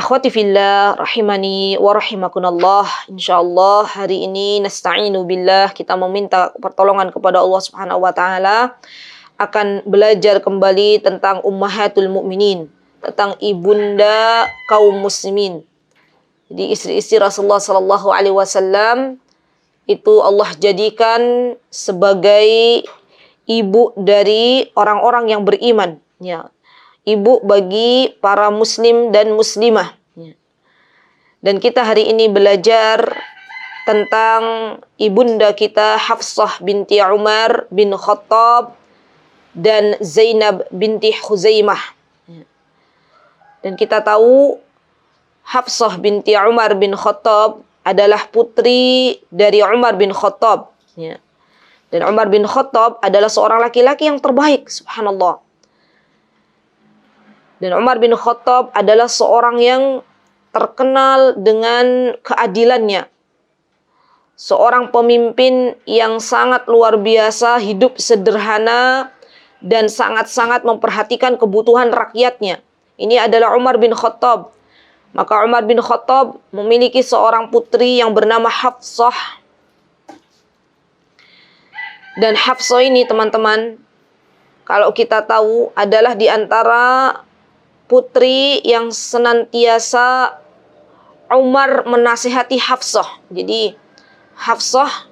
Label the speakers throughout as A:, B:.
A: Akhwati fillah rahimani wa rahimakunallah. Insyaallah hari ini nasta'inu billah, kita meminta pertolongan kepada Allah Subhanahu wa taala akan belajar kembali tentang ummahatul mukminin, tentang ibunda kaum muslimin. Jadi istri-istri Rasulullah sallallahu alaihi wasallam itu Allah jadikan sebagai ibu dari orang-orang yang beriman, ya. Ibu bagi para muslim dan muslimah. Dan kita hari ini belajar tentang ibunda kita Hafsah binti Umar bin Khattab dan Zainab binti Khuzaimah. Dan kita tahu Hafsah binti Umar bin Khattab adalah putri dari Umar bin Khattab. Dan Umar bin Khattab adalah seorang laki-laki yang terbaik, subhanallah. Dan Umar bin Khattab adalah seorang yang terkenal dengan keadilannya. Seorang pemimpin yang sangat luar biasa, hidup sederhana, dan sangat-sangat memperhatikan kebutuhan rakyatnya. Ini adalah Umar bin Khattab. Maka Umar bin Khattab memiliki seorang putri yang bernama Hafsah. Dan Hafsah ini teman-teman, kalau kita tahu adalah di antara putri yang senantiasa Umar menasihati Hafsah. Jadi Hafsah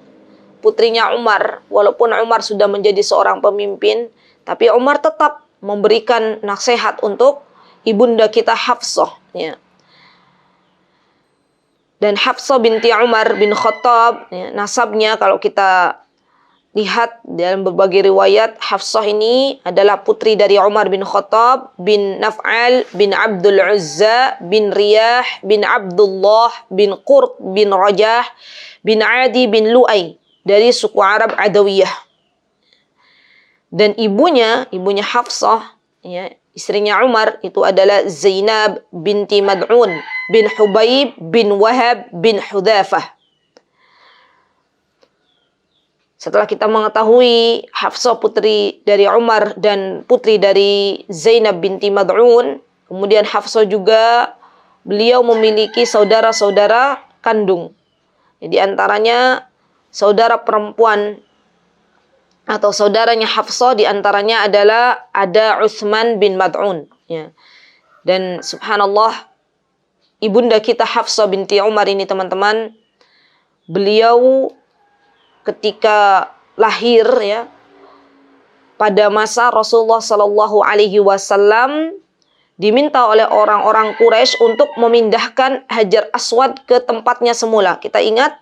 A: putrinya Umar, walaupun Umar sudah menjadi seorang pemimpin, tapi Umar tetap memberikan nasihat untuk ibunda kita Hafsah, ya. Dan Hafsah binti Umar bin Khattab, ya, nasabnya kalau kita lihat dalam berbagai riwayat, Hafsah ini adalah putri dari Umar bin Khattab bin Naf'al bin Abdul Uzza bin Riyah bin Abdullah bin Qurt bin Rajah bin Adi bin Lu'ay dari suku Arab Adawiyah. Dan ibunya Hafsah, ya, istrinya Umar itu adalah Zainab binti Mad'un bin Hubayb bin Wahab bin Hudzafah. Setelah kita mengetahui Hafsah putri dari Umar dan putri dari Zainab binti Mad'un, kemudian Hafsah juga beliau memiliki saudara-saudara kandung. Di antaranya saudara perempuan atau saudaranya Hafsah, di antaranya adalah ada Utsman bin Mad'un, ya. Dan subhanallah, ibunda kita Hafsah binti Umar ini teman-teman, beliau ketika lahir, ya, pada masa Rasulullah Sallallahu Alaihi Wasallam diminta oleh orang-orang Quraisy untuk memindahkan Hajar Aswad ke tempatnya semula. Kita ingat,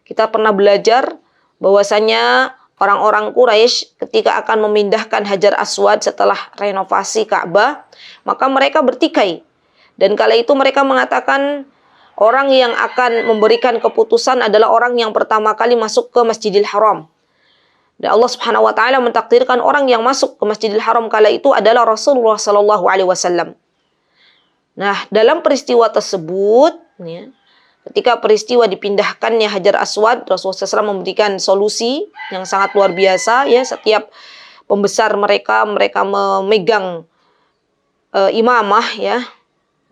A: kita pernah belajar bahwasanya orang-orang Quraisy ketika akan memindahkan Hajar Aswad setelah renovasi Ka'bah, maka mereka bertikai. Dan kala itu mereka mengatakan orang yang akan memberikan keputusan adalah orang yang pertama kali masuk ke Masjidil Haram. Dan Allah Subhanahu wa taala mentakdirkan orang yang masuk ke Masjidil Haram kala itu adalah Rasulullah sallallahu alaihi wasallam. Nah, dalam peristiwa tersebut, ya, ketika peristiwa dipindahkannya Hajar Aswad, Rasulullah SAW memberikan solusi yang sangat luar biasa, ya. Setiap pembesar mereka memegang imamah, ya,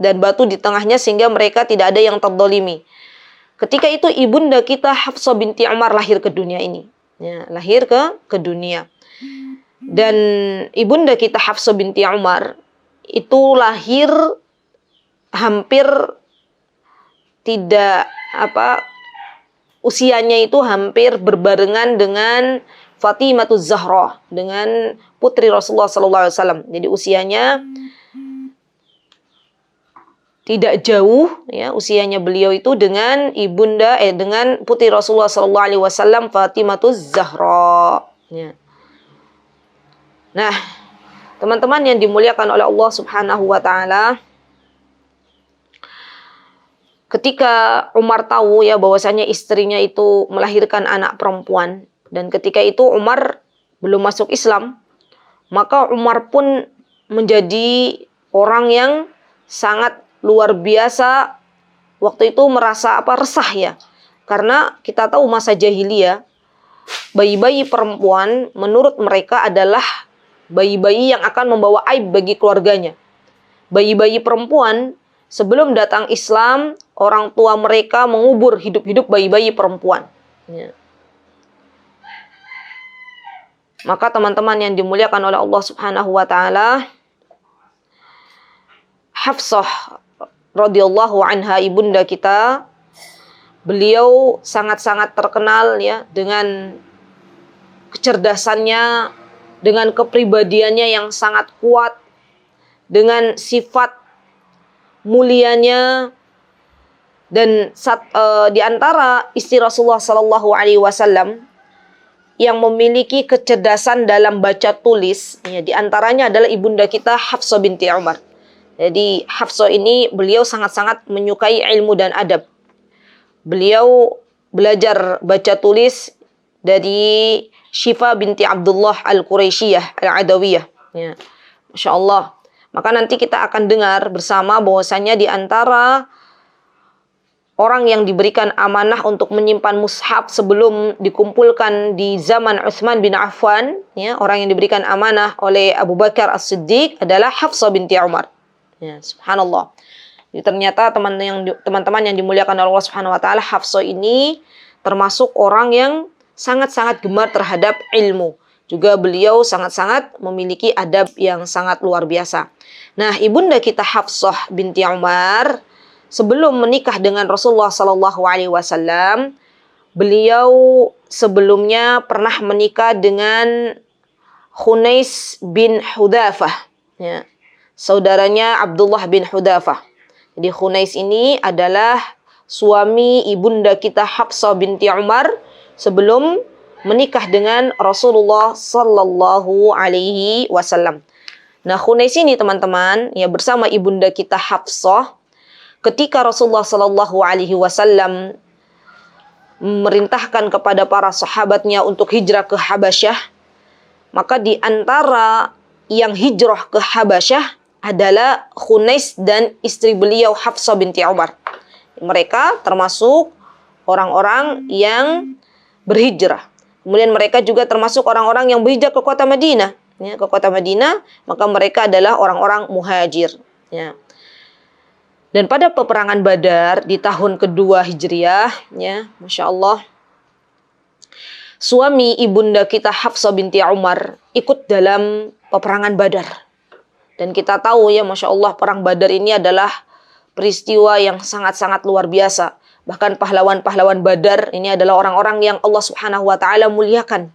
A: dan batu di tengahnya sehingga mereka tidak ada yang terdolimi. Ketika itu ibunda kita Hafsah binti Umar lahir ke dunia ini, ya, lahir ke dunia. Dan ibunda kita Hafsah binti Umar itu lahir hampir tidak usianya itu hampir berbarengan dengan Fatimah Zahra, dengan putri Rasulullah SAW. Jadi usianya tidak jauh, ya, usianya beliau itu dengan dengan putri Rasulullah sallallahu alaihi wasallam Fatimah Zahra, ya. Nah, teman-teman yang dimuliakan oleh Allah Subhanahu wa taala, ketika Umar tahu, ya, bahwasanya istrinya itu melahirkan anak perempuan, dan ketika itu Umar belum masuk Islam, maka Umar pun menjadi orang yang sangat luar biasa waktu itu merasa resah, ya. Karena kita tahu masa jahiliyah, bayi-bayi perempuan menurut mereka adalah bayi-bayi yang akan membawa aib bagi keluarganya. Bayi-bayi perempuan sebelum datang Islam, orang tua mereka mengubur hidup-hidup bayi-bayi perempuan. Ya. Maka teman-teman yang dimuliakan oleh Allah Subhanahu wa taala, Hafsah radhiyallahu anha, ibunda kita, beliau sangat-sangat terkenal ya dengan kecerdasannya, dengan kepribadiannya yang sangat kuat, dengan sifat mulianya, dan di antara istri Rasulullah Sallallahu Alaihi Wasallam yang memiliki kecerdasan dalam baca tulis, ya, di antaranya adalah ibunda kita Hafsah binti Umar. Jadi Hafsah ini beliau sangat-sangat menyukai ilmu dan adab. Beliau belajar baca tulis dari Syifa binti Abdullah Al-Quraisyiyah Al-Adawiyah. Ya. Masya Allah. Maka nanti kita akan dengar bersama bahwasanya di antara orang yang diberikan amanah untuk menyimpan mushaf sebelum dikumpulkan di zaman Utsman bin Affan, ya, orang yang diberikan amanah oleh Abu Bakar As-Siddiq adalah Hafsah binti Umar. Ya, subhanallah. Jadi ternyata teman-teman yang dimuliakan oleh Allah Subhanahu wa taala, Hafsah ini termasuk orang yang sangat-sangat gemar terhadap ilmu. Juga beliau sangat-sangat memiliki adab yang sangat luar biasa. Nah, ibunda kita Hafsah binti Umar sebelum menikah dengan Rasulullah Sallallahu Alaihi Wasallam, beliau sebelumnya pernah menikah dengan Khunais bin Hudzafah, ya, saudaranya Abdullah bin Hudzafah. Jadi Khunais ini adalah suami ibunda kita Hafsah binti Umar sebelum menikah dengan Rasulullah Sallallahu Alaihi Wasallam. Nah, Khunais ini teman-teman, ya, bersama ibunda kita Hafsah, ketika Rasulullah Sallallahu Alaihi Wasallam memerintahkan kepada para sahabatnya untuk hijrah ke Habasyah, maka di antara yang hijrah ke Habasyah adalah Khunais dan istri beliau Hafsah binti Umar. Mereka termasuk orang-orang yang berhijrah. Kemudian mereka juga termasuk orang-orang yang berhijrah ke kota Madinah, ya, ke kota Madinah. Maka mereka adalah orang-orang muhajir, ya. Dan pada peperangan Badar di tahun kedua Hijriah, ya, Masya Allah, suami ibunda kita Hafsah binti Umar ikut dalam peperangan Badar. Dan kita tahu, ya, Masya Allah, perang Badar ini adalah peristiwa yang sangat-sangat luar biasa. Bahkan pahlawan-pahlawan Badar ini adalah orang-orang yang Allah Subhanahu wa taala muliakan.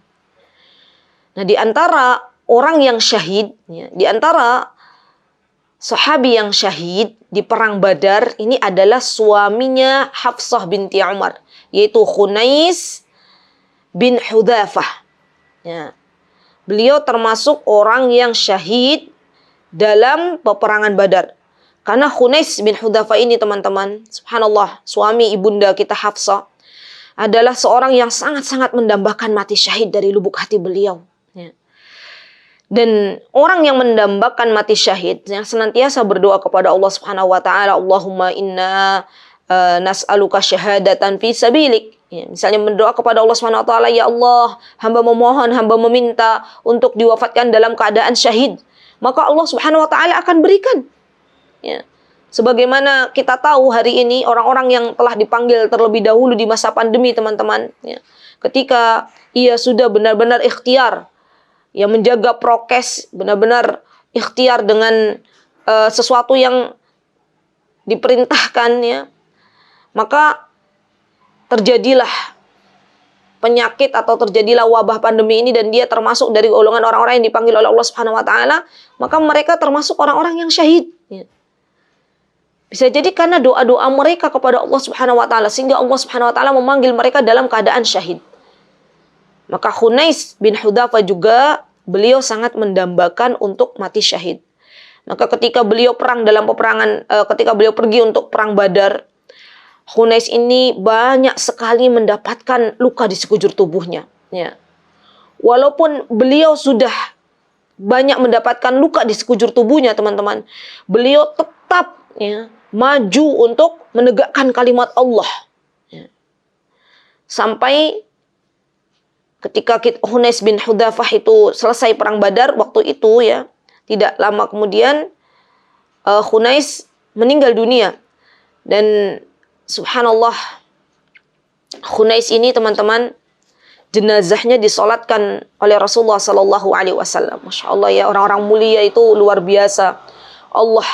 A: Nah, di antara orang yang syahid, ya, di antara sahabi yang syahid di perang Badar ini adalah suaminya Hafsah binti Umar, yaitu Khunais bin Hudzafah. Ya. Beliau termasuk orang yang syahid dalam peperangan Badar. Karena Khunais bin Hudzafah ini, teman-teman, subhanallah, suami ibunda kita Hafsah, adalah seorang yang sangat-sangat mendambakan mati syahid dari lubuk hati beliau. Ya. Dan orang yang mendambakan mati syahid yang senantiasa berdoa kepada Allah Subhanahu wa taala, Allahumma inna nas'aluka syahadatan fi sabilik. Ya, misalnya mendoa kepada Allah Subhanahu wa taala, ya Allah, hamba memohon, hamba meminta untuk diwafatkan dalam keadaan syahid. Maka Allah Subhanahu wa taala akan berikan. Ya. Sebagaimana kita tahu hari ini orang-orang yang telah dipanggil terlebih dahulu di masa pandemi, teman-teman, ya, ketika ia sudah benar-benar ikhtiar, ya, menjaga prokes, benar-benar ikhtiar dengan sesuatu yang diperintahkan, ya, maka terjadilah penyakit atau terjadilah wabah pandemi ini, dan dia termasuk dari golongan orang-orang yang dipanggil oleh Allah Subhanahu wa taala, maka mereka termasuk orang-orang yang syahid. Ya. Bisa jadi karena doa-doa mereka kepada Allah Subhanahu wa taala sehingga Allah Subhanahu wa taala memanggil mereka dalam keadaan syahid. Maka Khunais bin Hudzafah juga beliau sangat mendambakan untuk mati syahid. Maka ketika beliau perang dalam peperangan, ketika beliau pergi untuk perang Badar, Khunais ini banyak sekali mendapatkan luka di sekujur tubuhnya. Ya. Walaupun beliau sudah banyak mendapatkan luka di sekujur tubuhnya, teman-teman, beliau tetap, ya, maju untuk menegakkan kalimat Allah. Ya. Sampai ketika Khunais bin Hudzafah itu selesai perang Badar, waktu itu, ya, tidak lama kemudian Khunais meninggal dunia. Dan subhanallah, Khunais ini teman-teman, jenazahnya disolatkan oleh Rasulullah Sallallahu Alaihi Wasallam. Masya Allah ya, orang-orang mulia itu luar biasa. Allah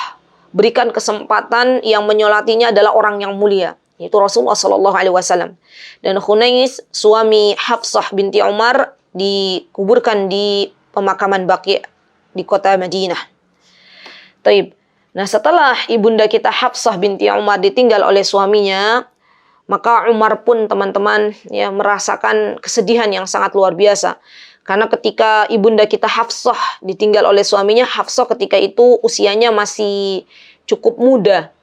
A: berikan kesempatan yang menyolatinya adalah orang yang mulia, yaitu Rasulullah Sallallahu Alaihi Wasallam. Dan Khunais, suami Hafsah binti Umar, dikuburkan di pemakaman Baqi' di kota Madinah. Taib. Nah, setelah ibunda kita Hafsah binti Umar ditinggal oleh suaminya, maka Umar pun teman-teman ya merasakan kesedihan yang sangat luar biasa. Karena ketika ibunda kita Hafsah ditinggal oleh suaminya, Hafsah ketika itu usianya masih cukup muda.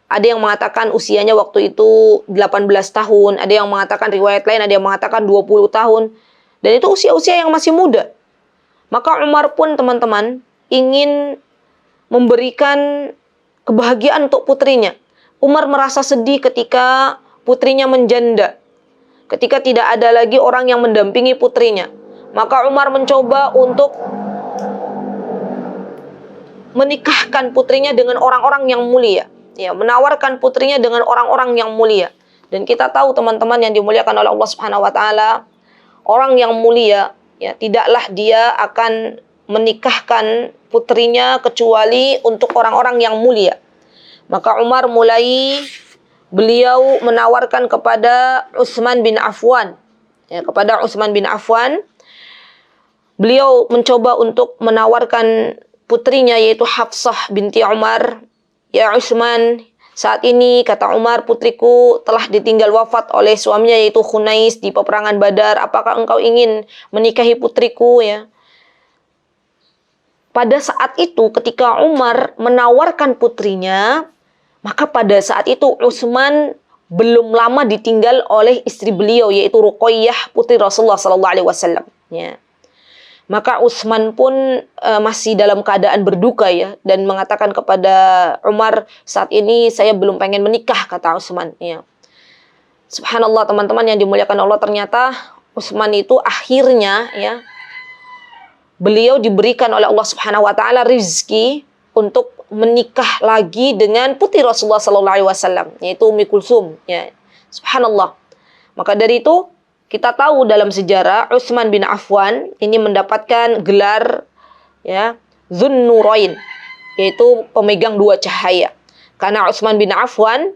A: Ada yang mengatakan usianya waktu itu 18 tahun, ada yang mengatakan riwayat lain, ada yang mengatakan 20 tahun. Dan itu usia-usia yang masih muda. Maka Umar pun teman-teman ingin memberikan kebahagiaan untuk putrinya. Umar merasa sedih ketika putrinya menjanda, ketika tidak ada lagi orang yang mendampingi putrinya. Maka Umar mencoba untuk menikahkan putrinya dengan orang-orang yang mulia, ya, menawarkan putrinya dengan orang-orang yang mulia. Dan kita tahu teman-teman yang dimuliakan oleh Allah Subhanahu wa taala, orang yang mulia ya tidaklah dia akan menikahkan putrinya kecuali untuk orang-orang yang mulia. Maka Umar beliau menawarkan kepada Utsman bin Affan. Ya, kepada Utsman bin Affan, beliau mencoba untuk menawarkan putrinya yaitu Hafsah binti Umar. Ya Utsman, saat ini kata Umar, putriku telah ditinggal wafat oleh suaminya yaitu Khunais di peperangan Badar. Apakah engkau ingin menikahi putriku ya? Pada saat itu ketika Umar menawarkan putrinya, maka pada saat itu Utsman belum lama ditinggal oleh istri beliau yaitu Ruqayyah putri Rasulullah sallallahu alaihi wasallam ya. Maka Utsman pun masih dalam keadaan berduka ya dan mengatakan kepada Umar, saat ini saya belum pengen menikah, kata Utsman ya. Subhanallah teman-teman yang dimuliakan Allah, ternyata Utsman itu akhirnya ya beliau diberikan oleh Allah Subhanahu wa taala rizki untuk menikah lagi dengan putri Rasulullah sallallahu alaihi wasallam yaitu Ummi Kulsum ya. Subhanallah. Maka dari itu kita tahu dalam sejarah Utsman bin Affan ini mendapatkan gelar ya Dzunnurain, yaitu pemegang dua cahaya. Karena Utsman bin Affan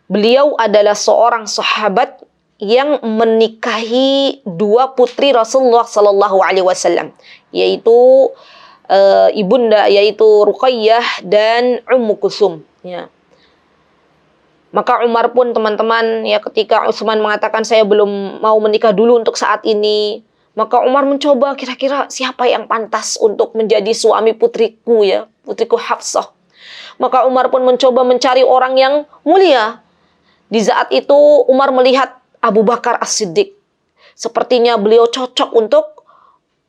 A: beliau adalah seorang sahabat yang menikahi dua putri Rasulullah sallallahu alaihi wasallam yaitu ibunda yaitu Ruqayyah dan Ummu Kulsum ya. Maka Umar pun teman-teman ya ketika Utsman mengatakan saya belum mau menikah dulu untuk saat ini, maka Umar mencoba kira-kira siapa yang pantas untuk menjadi suami putriku ya, putriku Hafsah. Maka Umar pun mencoba mencari orang yang mulia. Di saat itu Umar melihat Abu Bakar As-Siddiq. Sepertinya beliau cocok untuk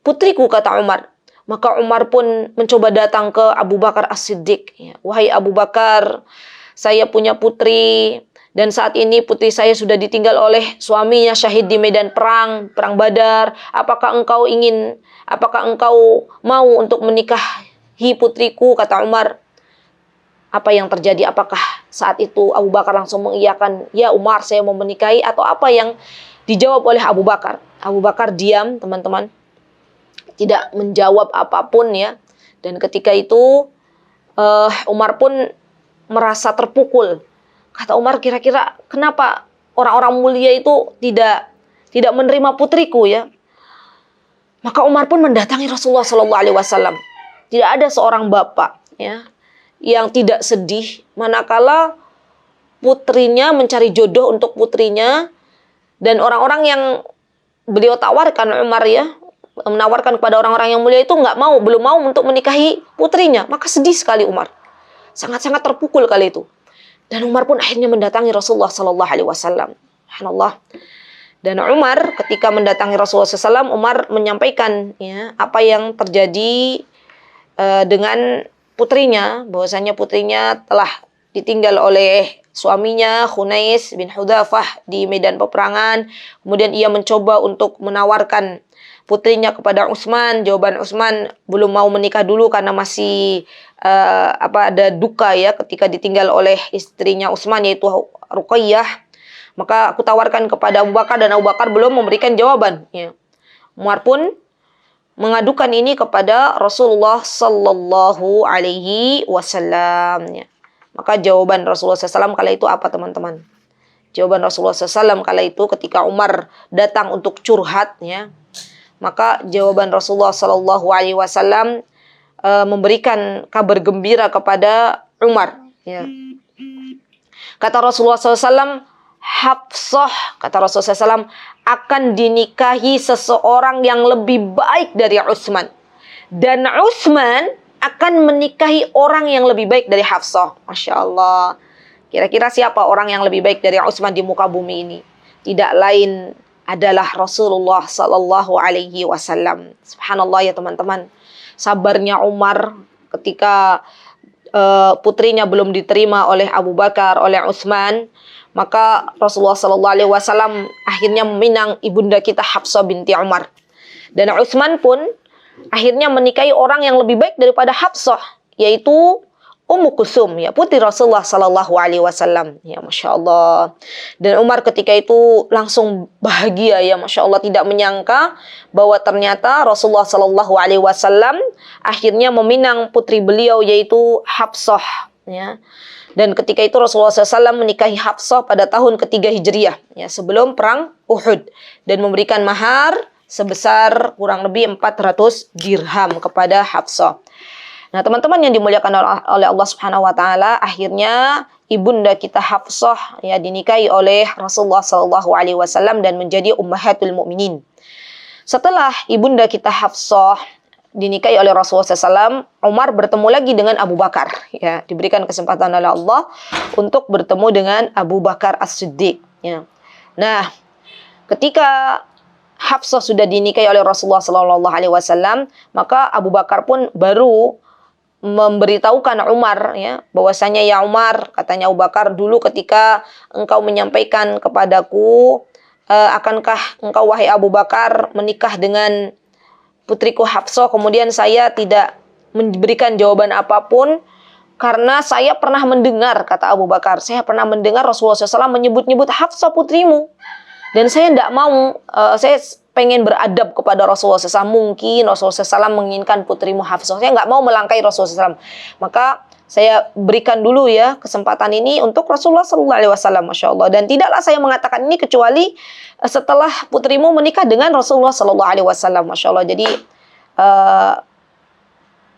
A: putriku, kata Umar. Maka Umar pun mencoba datang ke Abu Bakar As-Siddiq. Ya, wahai Abu Bakar, saya punya putri dan saat ini putri saya sudah ditinggal oleh suaminya syahid di medan perang Badar. Apakah engkau mau untuk menikahi putriku, kata Umar. Apa yang terjadi? Apakah saat itu Abu Bakar langsung mengiyakan, ya Umar saya mau menikahi, atau apa yang dijawab oleh Abu Bakar? Abu Bakar diam teman-teman, tidak menjawab apapun ya. Dan ketika itu Umar pun merasa terpukul. Kata Umar, kira-kira kenapa orang-orang mulia itu tidak menerima putriku ya? Maka Umar pun mendatangi Rasulullah Sallallahu Alaihi Wasallam. Tidak ada seorang bapak ya yang tidak sedih manakala putrinya mencari jodoh untuk putrinya, dan orang-orang yang beliau tawarkan, Umar ya menawarkan kepada orang-orang yang mulia itu belum mau untuk menikahi putrinya. Maka sedih sekali Umar, sangat-sangat terpukul kali itu. Dan Umar pun akhirnya mendatangi Rasulullah Sallallahu Alaihi Wasallam. Subhanallah. Dan Umar ketika mendatangi Rasulullah SAW, Umar menyampaikan ya apa yang terjadi dengan putrinya, bahwasanya putrinya telah ditinggal oleh suaminya Khunais bin Hudzafah di medan peperangan. Kemudian ia mencoba untuk menawarkan putrinya kepada Utsman. Jawaban Utsman, belum mau menikah dulu karena masih ada duka ya ketika ditinggal oleh istrinya Utsman, yaitu Ruqayyah. Maka aku tawarkan kepada Abu Bakar dan Abu Bakar belum memberikan jawaban. Ya. Umar pun mengadukan ini kepada Rasulullah Sallallahu Alaihi Wasallam. Ya. Maka jawaban Rasulullah SAW kala itu apa, teman-teman? Jawaban Rasulullah SAW kala itu ketika Umar datang untuk curhat, ya, maka jawaban Rasulullah Sallallahu Alaihi Wasallam memberikan kabar gembira kepada Umar. Ya. Kata Rasulullah SAW, Hafsah, kata Rasulullah SAW, akan dinikahi seseorang yang lebih baik dari Utsman. Dan Utsman akan menikahi orang yang lebih baik dari Hafsah. Masya Allah. Kira-kira siapa orang yang lebih baik dari Utsman di muka bumi ini? Tidak lain adalah Rasulullah Sallallahu Alaihi Wasallam. Subhanallah ya teman-teman. Sabarnya Umar ketika putrinya belum diterima oleh Abu Bakar, oleh Utsman. Maka Rasulullah Sallallahu Alaihi Wasallam akhirnya meminang ibunda kita Hafsah binti Umar. Dan Utsman pun akhirnya menikahi orang yang lebih baik daripada Hafsah, yaitu Ummu Kulsum, ya, putri Rasulullah Sallallahu Alaihi Wasallam. Ya, Masya Allah. Dan Umar ketika itu langsung bahagia, ya, Masya Allah, tidak menyangka bahwa ternyata Rasulullah Sallallahu Alaihi Wasallam akhirnya meminang putri beliau, yaitu Hafsah. Ya. Dan ketika itu Rasulullah SAW menikahi Hafsah pada tahun ketiga Hijriah, ya, sebelum perang Uhud, dan memberikan mahar sebesar kurang lebih 400 dirham kepada Hafsah. Nah, teman-teman yang dimuliakan oleh Allah Subhanahu wa taala, akhirnya ibunda kita Hafsah ya dinikahi oleh Rasulullah sallallahu alaihi wasallam dan menjadi ummahatul mukminin. Setelah ibunda kita Hafsah dinikahi oleh Rasulullah SAW, Umar bertemu lagi dengan Abu Bakar. Ya, diberikan kesempatan oleh Allah untuk bertemu dengan Abu Bakar As-Siddiq. Ya. Nah, ketika Hafsah sudah dinikahi oleh Rasulullah SAW, maka Abu Bakar pun baru memberitahukan Umar, ya, bahwasanya ya Umar, katanya Abu Bakar, dulu ketika engkau menyampaikan kepadaku, akankah engkau wahai Abu Bakar menikah dengan putriku Hafsah, kemudian saya tidak memberikan jawaban apapun karena saya pernah mendengar, kata Abu Bakar, saya pernah mendengar Rasulullah SAW menyebut-nyebut Hafsah putrimu, dan saya tidak mau, saya pengen beradab kepada Rasulullah SAW. Mungkin Rasulullah SAW menginginkan putrimu Hafsah, saya nggak mau melangkahi Rasulullah SAW, maka saya berikan dulu ya kesempatan ini untuk Rasulullah SAW, Masya Allah. Dan tidaklah saya mengatakan ini kecuali setelah putrimu menikah dengan Rasulullah SAW, Masya Allah. Jadi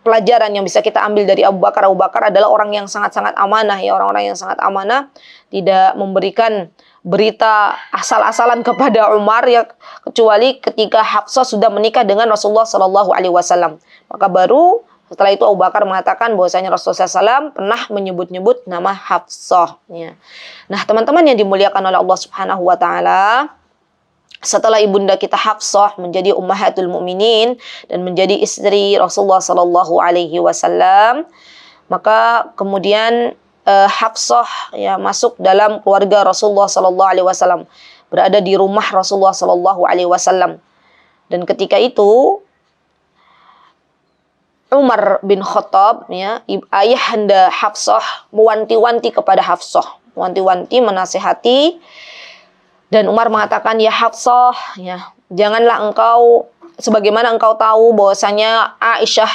A: pelajaran yang bisa kita ambil dari Abu Bakar adalah orang yang sangat-sangat amanah, ya, orang-orang yang sangat amanah, tidak memberikan berita asal-asalan kepada Umar, ya, kecuali ketika Hafsah sudah menikah dengan Rasulullah SAW. Maka baru setelah itu Abu Bakar mengatakan bahwasanya Rasulullah SAW pernah menyebut-nyebut nama Hafsah. Ya. Nah, teman-teman yang dimuliakan oleh Allah Subhanahu wa taala, setelah ibunda kita Hafsah menjadi ummahatul mukminin dan menjadi istri Rasulullah sallallahu alaihi wasallam, maka kemudian Hafsah ya masuk dalam keluarga Rasulullah sallallahu alaihi wasallam, berada di rumah Rasulullah sallallahu alaihi wasallam. Dan ketika itu Umar bin Khattab, ya, ayahanda Hafsah, mewanti-wanti kepada Hafsah, mewanti-wanti, menasihati. Dan Umar mengatakan, ya Hafsah, ya, janganlah engkau, sebagaimana engkau tahu bahwasanya Aisyah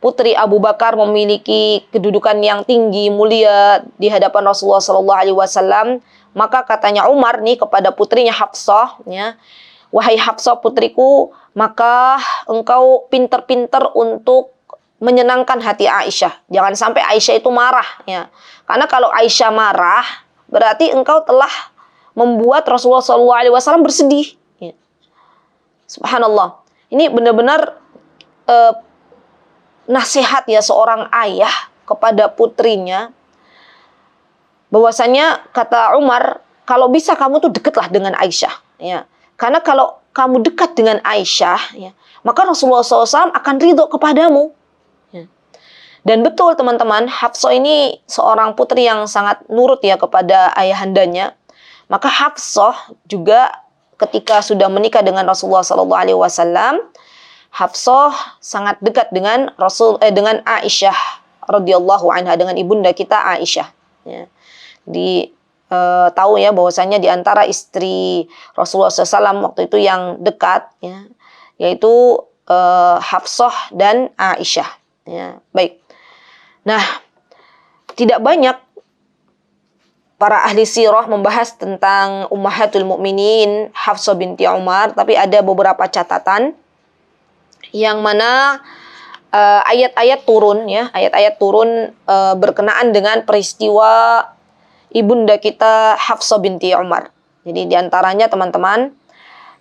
A: putri Abu Bakar memiliki kedudukan yang tinggi, mulia di hadapan Rasulullah SAW. Maka katanya Umar nih kepada putrinya Hafsah, ya, wahai Hafsah putriku, maka engkau pinter-pinter untuk menyenangkan hati Aisyah. Jangan sampai Aisyah itu marah, ya. Karena kalau Aisyah marah, berarti engkau telah membuat Rasulullah SAW bersedih. Ya. Subhanallah. Ini benar-benar nasihat ya seorang ayah kepada putrinya. Bahwasanya kata Umar, kalau bisa kamu tuh dekatlah dengan Aisyah. Ya. Karena kalau kamu dekat dengan Aisyah, ya, maka Rasulullah SAW akan ridho kepadamu. Ya. Dan betul teman-teman, Hafsah ini seorang putri yang sangat nurut ya kepada ayahandanya. Maka Hafsah juga ketika sudah menikah dengan Rasulullah SAW, Hafsah sangat dekat dengan dengan Aisyah radhiyallahu anha, dengan ibunda kita Aisyah. Ya. Tahu ya bahwasanya di antara istri Rasulullah SAW waktu itu yang dekat, ya, yaitu Hafsah dan Aisyah. Ya, baik. Nah, tidak banyak para ahli sirah membahas tentang Ummahatul Mukminin Hafsah binti Umar, tapi ada beberapa catatan yang mana ayat-ayat turun ya, ayat-ayat turun berkenaan dengan peristiwa ibunda kita Hafsah binti Umar. Jadi di antaranya teman-teman,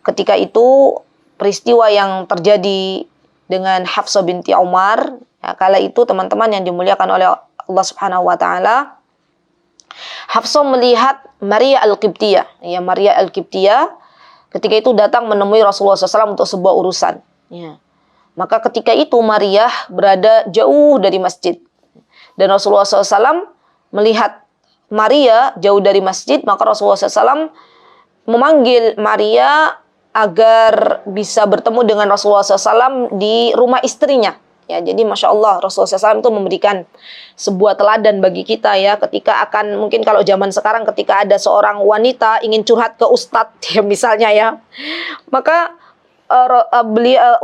A: ketika itu peristiwa yang terjadi dengan Hafsah binti Umar, ya, kala itu teman-teman yang dimuliakan oleh Allah Subhanahu wa taala, Hafsah melihat Maria Al-Qibtiyah. Ya, Maria Al-Qibtiyah ketika itu datang menemui Rasulullah SAW untuk sebuah urusan. Ya. Maka ketika itu Maria berada jauh dari masjid. Dan Rasulullah SAW melihat Maria jauh dari masjid, maka Rasulullah SAW memanggil Maria agar bisa bertemu dengan Rasulullah SAW di rumah istrinya. Ya, jadi Masya Allah Rasulullah SAW itu memberikan sebuah teladan bagi kita ya, ketika akan, mungkin kalau zaman sekarang ketika ada seorang wanita ingin curhat ke ustadz ya misalnya ya, maka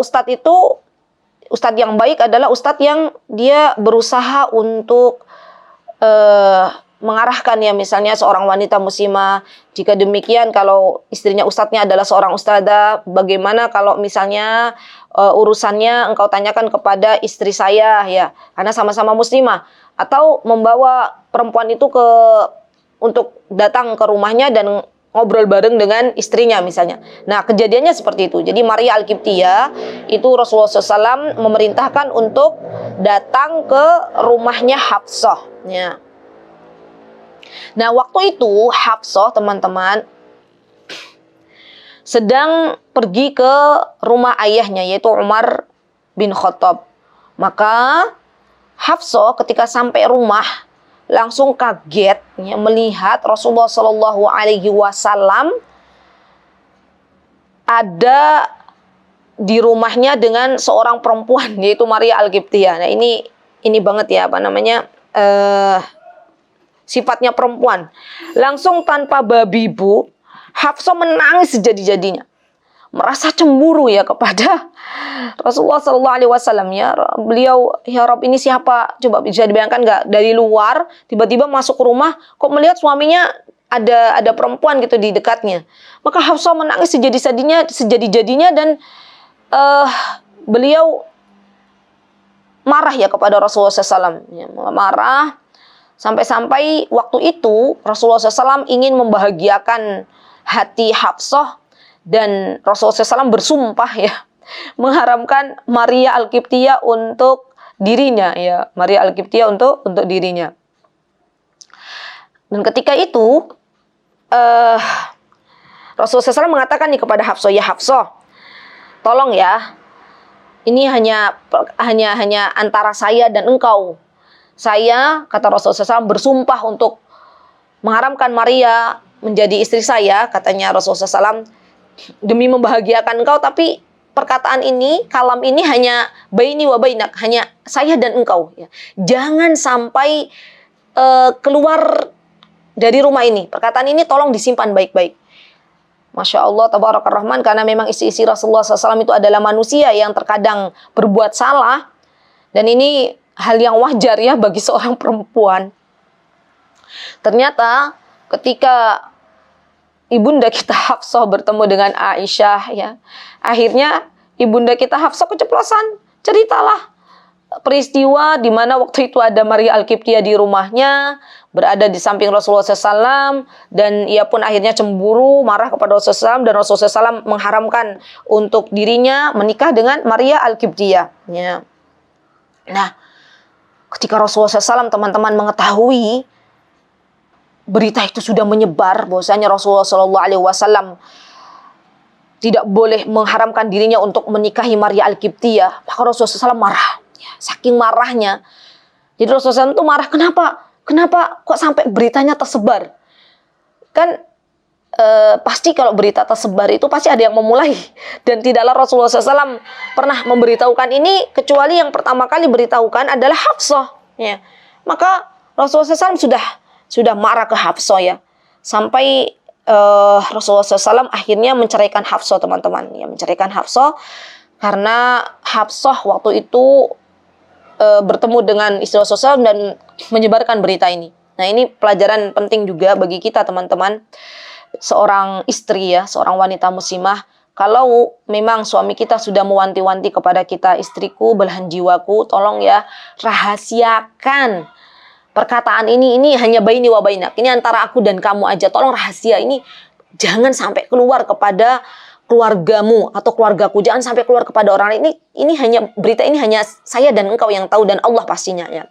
A: ustadz itu, ustadz yang baik adalah ustadz yang dia berusaha untuk mengarahkan ya, misalnya seorang wanita muslimah, jika demikian kalau istrinya ustadznya adalah seorang ustadzah, bagaimana kalau misalnya urusannya engkau tanyakan kepada istri saya ya, karena sama-sama muslimah, atau membawa perempuan itu untuk datang ke rumahnya dan ngobrol bareng dengan istrinya misalnya. Nah, kejadiannya seperti itu. Jadi Maria Al-Qibtiyah itu Rasulullah SAW memerintahkan untuk datang ke rumahnya Hafsah ya. Nah, waktu itu Hafsah teman-teman sedang pergi ke rumah ayahnya, yaitu Umar bin Khattab. Maka Hafsah ketika sampai rumah langsung kaget ya, melihat Rasulullah Shallallahu Alaihi Wasallam ada di rumahnya dengan seorang perempuan, yaitu Maria Al-Qibtiyah. Nah, ini banget ya, apa namanya, sifatnya perempuan. Langsung tanpa babi bu, Hafsah menangis sejadi-jadinya, merasa cemburu ya kepada Rasulullah Sallallahu Alaihi Wasallam ya. Beliau, ya Rob, ini siapa? Coba bisa dibayangkan nggak, dari luar tiba-tiba masuk ke rumah, kok melihat suaminya ada perempuan gitu di dekatnya. Maka Hafsah menangis sejadi-jadinya dan beliau marah ya kepada Rasulullah SAW. Ya, marah. Sampai-sampai waktu itu Rasulullah SAW ingin membahagiakan hati Hafsah, dan Rasulullah SAW bersumpah ya, mengharamkan Maria Al-Qibtiyah untuk dirinya ya, Maria Al-Qibtiyah untuk dirinya. Dan ketika itu Rasulullah SAW mengatakan nih kepada Hafsah, ya Hafsah, tolong ya, ini hanya antara saya dan engkau. Saya, kata Rasulullah SAW, bersumpah untuk mengharamkan Maria menjadi istri saya, katanya Rasulullah SAW, demi membahagiakan engkau, tapi perkataan ini, kalam ini hanya baini wa bainak, hanya saya dan engkau. Ya. Jangan sampai keluar dari rumah ini. Perkataan ini tolong disimpan baik-baik. Masya Allah, tabarakar rahman, karena memang istri-istri Rasulullah SAW itu adalah manusia yang terkadang berbuat salah, dan ini hal yang wajar ya bagi seorang perempuan. Ternyata ketika ibunda kita Hafsah bertemu dengan Aisyah ya, akhirnya ibunda kita Hafsah keceplosan. Ceritalah peristiwa di mana waktu itu ada Maria Al-Qibtiyah di rumahnya, berada di samping Rasulullah SAW, dan ia pun akhirnya cemburu, marah kepada Rasulullah SAW, dan Rasulullah SAW mengharamkan untuk dirinya menikah dengan Maria Al-Qibtiyah ya. Nah, ketika Rasulullah SAW teman-teman mengetahui berita itu sudah menyebar bahwasanya Rasulullah SAW tidak boleh mengharamkan dirinya untuk menikahi Maria Al-Qibtiyah, maka Rasulullah SAW marah. Ya, saking marahnya Jadi Rasulullah SAW itu marah, kenapa kok sampai beritanya tersebar? Kan pasti kalau berita tersebar itu pasti ada yang memulai, dan tidaklah Rasulullah SAW pernah memberitahukan ini kecuali yang pertama kali beritahukan adalah Hafsah, ya. Maka Rasulullah SAW sudah marah ke Hafsah, ya, sampai Rasulullah SAW akhirnya menceraikan Hafsah, teman-teman, ya, menceraikan Hafsah karena Hafsah waktu itu bertemu dengan istri Rasulullah SAW dan menyebarkan berita ini. Nah, ini pelajaran penting juga bagi kita, teman-teman. Seorang istri, ya, seorang wanita muslimah, kalau memang suami kita sudah mewanti-wanti kepada kita, istriku, belahan jiwaku, tolong ya rahasiakan perkataan ini hanya baini wa bainak, ini antara aku dan kamu aja, tolong rahasia ini, jangan sampai keluar kepada keluargamu atau keluargaku, jangan sampai keluar kepada orang lain. Ini hanya berita ini hanya saya dan engkau yang tahu, dan Allah pastinya, ya.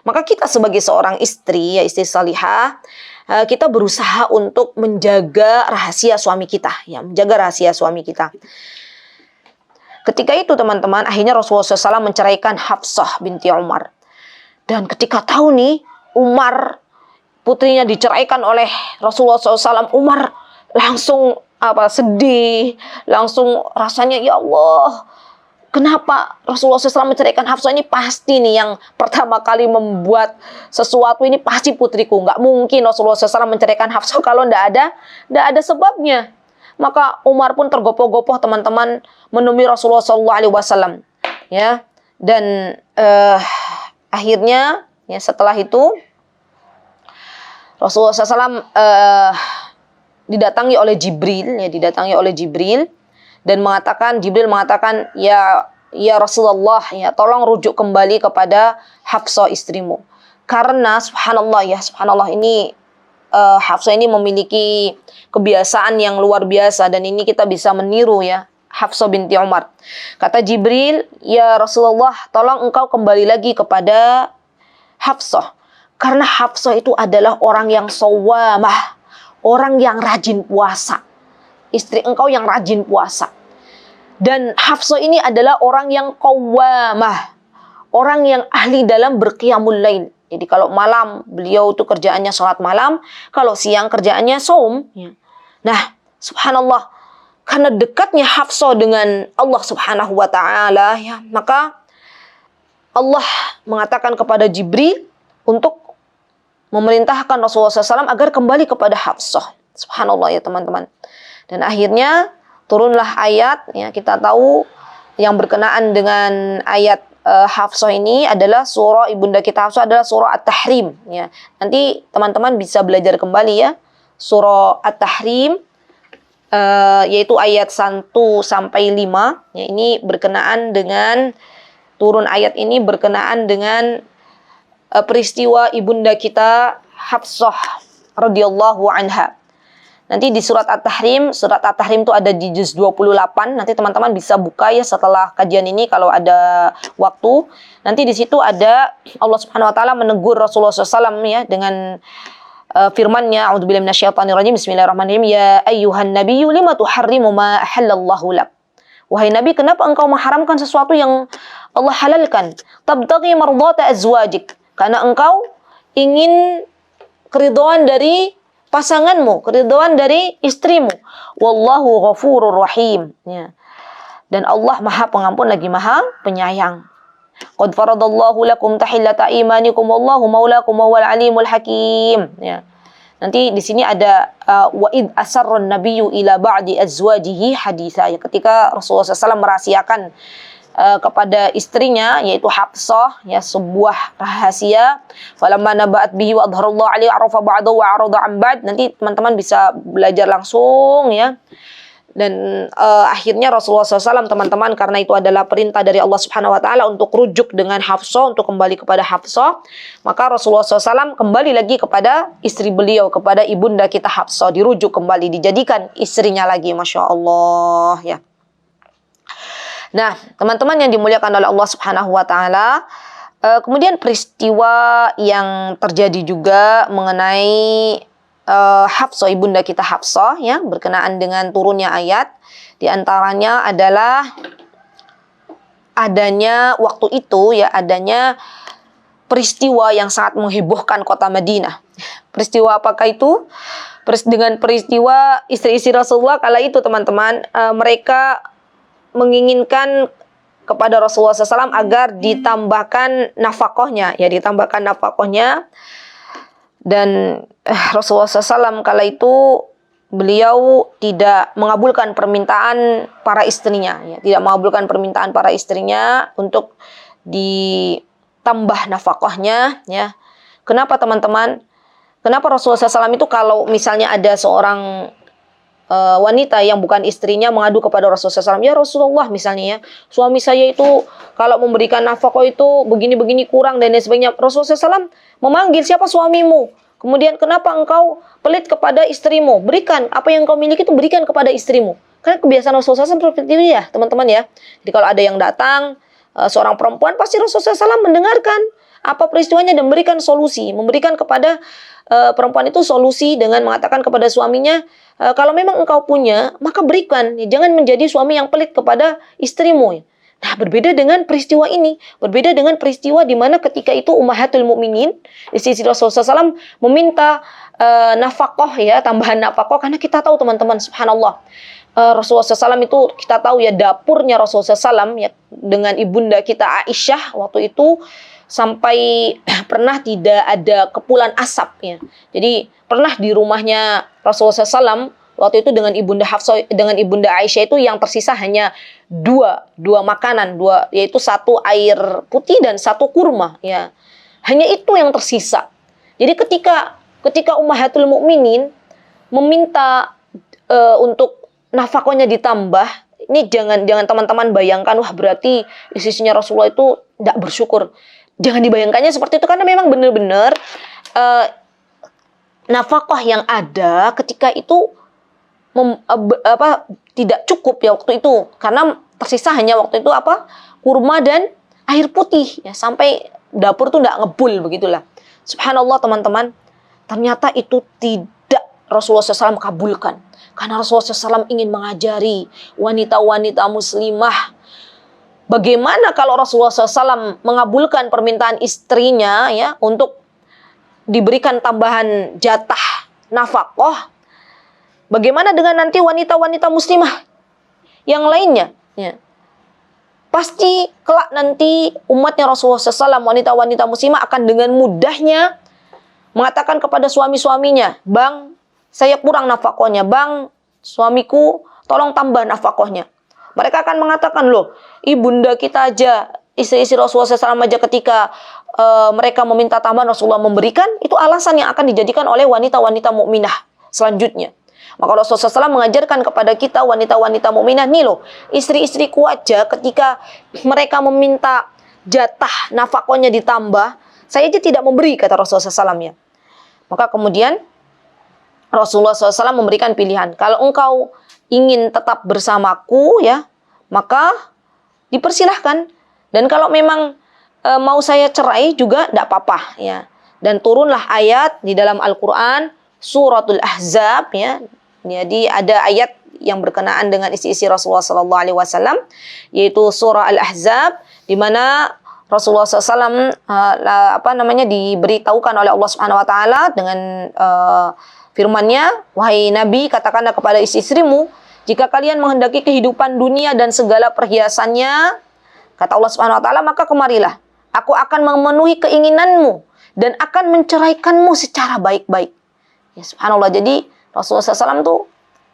A: Maka kita sebagai seorang istri, ya, istri salihah, kita berusaha untuk menjaga rahasia suami kita, ya, menjaga rahasia suami kita. Ketika itu, teman-teman, akhirnya Rasulullah SAW menceraikan Hafsah binti Umar. Dan ketika tahu nih Umar, putrinya, diceraikan oleh Rasulullah SAW, Umar langsung sedih, langsung rasanya, ya Allah, kenapa Rasulullah SAW menceraikan Hafsah? Ini pasti nih yang pertama kali membuat sesuatu ini pasti putriku. Nggak mungkin Rasulullah SAW menceraikan Hafsah kalau nggak ada sebabnya. Maka Umar pun tergopoh-gopoh, teman-teman, menemui Rasulullah SAW, ya. Dan akhirnya, ya, setelah itu Rasulullah SAW didatangi oleh Jibril, dan Jibril mengatakan, ya Rasulullah, ya, tolong rujuk kembali kepada Hafsah istrimu. Karena subhanallah ini Hafsah ini memiliki kebiasaan yang luar biasa, dan ini kita bisa meniru, ya, Hafsah binti Umar. Kata Jibril, ya Rasulullah, tolong engkau kembali lagi kepada Hafsah. Karena Hafsah itu adalah orang yang shawwamah, orang yang rajin puasa. Istri engkau yang rajin puasa. Dan Hafsah ini adalah orang yang qawwamah, orang yang ahli dalam berqiyamul lail. Jadi kalau malam beliau itu kerjaannya sholat malam, kalau siang kerjaannya shaum. Nah, subhanallah, karena dekatnya Hafsah dengan Allah Subhanahu wa taala, ya, maka Allah mengatakan kepada Jibril untuk memerintahkan Rasulullah SAW agar kembali kepada Hafsah. Subhanallah, ya, teman-teman. Dan akhirnya turunlah ayat, ya, kita tahu yang berkenaan dengan ayat Hafsah ini adalah surah ibunda kita Hafsah adalah surah At-Tahrim, ya. Nanti teman-teman bisa belajar kembali, ya, surah At-Tahrim, yaitu ayat 1 sampai 5, ya. Ini berkenaan dengan turun ayat ini berkenaan dengan peristiwa ibunda kita Hafsah radhiyallahu anha. Nanti di surat At-Tahrim itu ada di juz 28. Nanti teman-teman bisa buka, ya, setelah kajian ini kalau ada waktu. Nanti di situ ada Allah Subhanahu wa taala menegur Rasulullah SAW, ya, dengan firman-Nya, a'udzubillahi minasyaitonirrajim, bismillahirrahmanirrahim, ya ayyuhan nabiyyu lima tuharrimu ma ahallallahu lak. Wahai Nabi, kenapa engkau mengharamkan sesuatu yang Allah halalkan? Tabtaghi mardata azwajik, karena engkau ingin keridhaan dari pasanganmu, keridhaan dari istrimu. Wallahu ghafurur rahim, ya. Dan Allah Maha Pengampun lagi Maha Penyayang. Qad faradallahu lakum tahillata imanikum wallahu maulakum wal alimul hakim, ya. Nanti di sini ada wa id asarrun nabiyyu ila ba'di azwajihi haditha, ya, ketika Rasulullah SAW merahasiakan kepada istrinya, yaitu Hafsah, ya, sebuah rahasia. Falamma naba'at bihi wa adharallahu alaihi arafa ba'dahu wa arada an ba'd. Nanti teman-teman bisa belajar langsung, ya. Dan akhirnya Rasulullah SAW, teman-teman, karena itu adalah perintah dari Allah Subhanahu wa taala untuk rujuk dengan Hafsah, untuk kembali kepada Hafsah, maka Rasulullah SAW kembali lagi kepada istri beliau, kepada ibunda kita Hafsah, dirujuk kembali, dijadikan istrinya lagi, Masya Allah, ya. Nah, teman-teman yang dimuliakan oleh Allah Subhanahu wa taala, kemudian peristiwa yang terjadi juga mengenai Hafsah, ibunda kita Hafsah, ya, berkenaan dengan turunnya ayat. Di antaranya adalah adanya waktu itu, ya, adanya peristiwa yang sangat menghebohkan kota Madinah. Peristiwa apakah itu? Dengan peristiwa istri-istri Rasulullah kala itu, teman-teman, mereka menginginkan kepada Rasulullah SAW agar ditambahkan nafkahnya, ya, ditambahkan nafkahnya. Dan Rasulullah SAW kala itu beliau tidak mengabulkan permintaan para istrinya, ya, tidak mengabulkan permintaan para istrinya untuk ditambah nafkahnya, ya. Kenapa, teman-teman? Kenapa Rasulullah SAW itu kalau misalnya ada seorang wanita yang bukan istrinya mengadu kepada Rasulullah SAW, ya Rasulullah misalnya, ya, suami saya itu kalau memberikan nafkah itu begini-begini kurang dan lain sebagainya. Rasulullah SAW memanggil, siapa suamimu? Kemudian kenapa engkau pelit kepada istrimu? Berikan apa yang engkau miliki itu, berikan kepada istrimu. Karena kebiasaan Rasulullah SAW seperti itu, ya teman-teman, ya. Jadi kalau ada yang datang seorang perempuan, pasti Rasulullah SAW mendengarkan apa peristiwanya dan memberikan solusi, memberikan kepada perempuan itu solusi dengan mengatakan kepada suaminya, kalau memang engkau punya, maka berikan. Jangan menjadi suami yang pelit kepada istrimu. Nah, berbeda dengan peristiwa ini. Berbeda dengan peristiwa di mana ketika itu Ummahatul Mukminin, istri Rasulullah SAW, meminta nafkah, ya, tambahan nafkah. Karena kita tahu, teman-teman, subhanallah, Rasulullah SAW itu kita tahu, ya, dapurnya Rasulullah SAW, ya, dengan ibunda kita Aisyah waktu itu sampai pernah tidak ada kepulan asap, ya. Jadi pernah di rumahnya Rasulullah SAW waktu itu dengan ibunda Hafsah, dengan ibunda Aisyah itu yang tersisa hanya dua makanan, yaitu satu air putih dan satu kurma, ya. Hanya itu yang tersisa. Jadi ketika Ummahatul Mukminin meminta untuk nafkahnya ditambah, ini jangan teman-teman bayangkan, wah berarti istrinya Rasulullah itu tidak bersyukur. Jangan dibayangkannya seperti itu, karena memang benar-benar nafkah yang ada ketika itu tidak cukup, ya, waktu itu, karena tersisa hanya waktu itu kurma dan air putih, ya, sampai dapur tuh tidak ngebul begitulah. Subhanallah, teman-teman, ternyata itu tidak Rasulullah SAW kabulkan, karena Rasulullah SAW ingin mengajari wanita-wanita muslimah bagaimana kalau Rasulullah SAW mengabulkan permintaan istrinya, ya, untuk diberikan tambahan jatah nafkah. Bagaimana dengan nanti wanita-wanita muslimah yang lainnya, ya? Pasti kelak nanti umatnya Rasulullah SAW, wanita-wanita muslimah akan dengan mudahnya mengatakan kepada suami-suaminya, bang, saya kurang nafkahnya, bang, suamiku tolong tambah nafkahnya. Mereka akan mengatakan, loh, ibunda kita aja, istri-istri Rasulullah SAW aja ketika mereka meminta tambahan, Rasulullah memberikan, itu alasan yang akan dijadikan oleh wanita-wanita mukminah selanjutnya. Maka Rasulullah SAW mengajarkan kepada kita wanita-wanita mukminah, nih loh, istri-istriku aja ketika mereka meminta jatah nafkahnya ditambah, saya aja tidak memberi, kata Rasulullah SAW, ya. Maka kemudian Rasulullah SAW memberikan pilihan, kalau engkau ingin tetap bersamaku, ya, maka dipersilahkan. Dan kalau memang mau saya cerai juga tidak apa-apa, ya. Dan turunlah ayat di dalam Al-Quran, Suratul Ahzab, ya. Jadi ada ayat yang berkenaan dengan istri-istri Rasulullah SAW, yaitu surah Al-Ahzab, di mana Rasulullah SAW diberitahukan oleh Allah Subhanahu Wa Taala dengan firman-Nya, wahai Nabi, katakanlah kepada istri-istrimu, jika kalian menghendaki kehidupan dunia dan segala perhiasannya, kata Allah Subhanahu Wa Taala, maka kemarilah, aku akan memenuhi keinginanmu dan akan menceraikanmu secara baik-baik. Ya, subhanallah. Jadi Rasulullah SAW tuh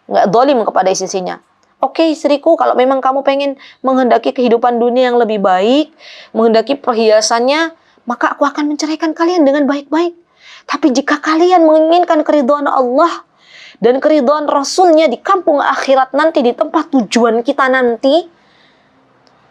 A: nggak zalim kepada istrinya. Oke, istriku, kalau memang kamu pengen menghendaki kehidupan dunia yang lebih baik, menghendaki perhiasannya, maka aku akan menceraikan kalian dengan baik-baik. Tapi jika kalian menginginkan keridhaan Allah dan keridhaan Rasulnya di kampung akhirat nanti, di tempat tujuan kita nanti,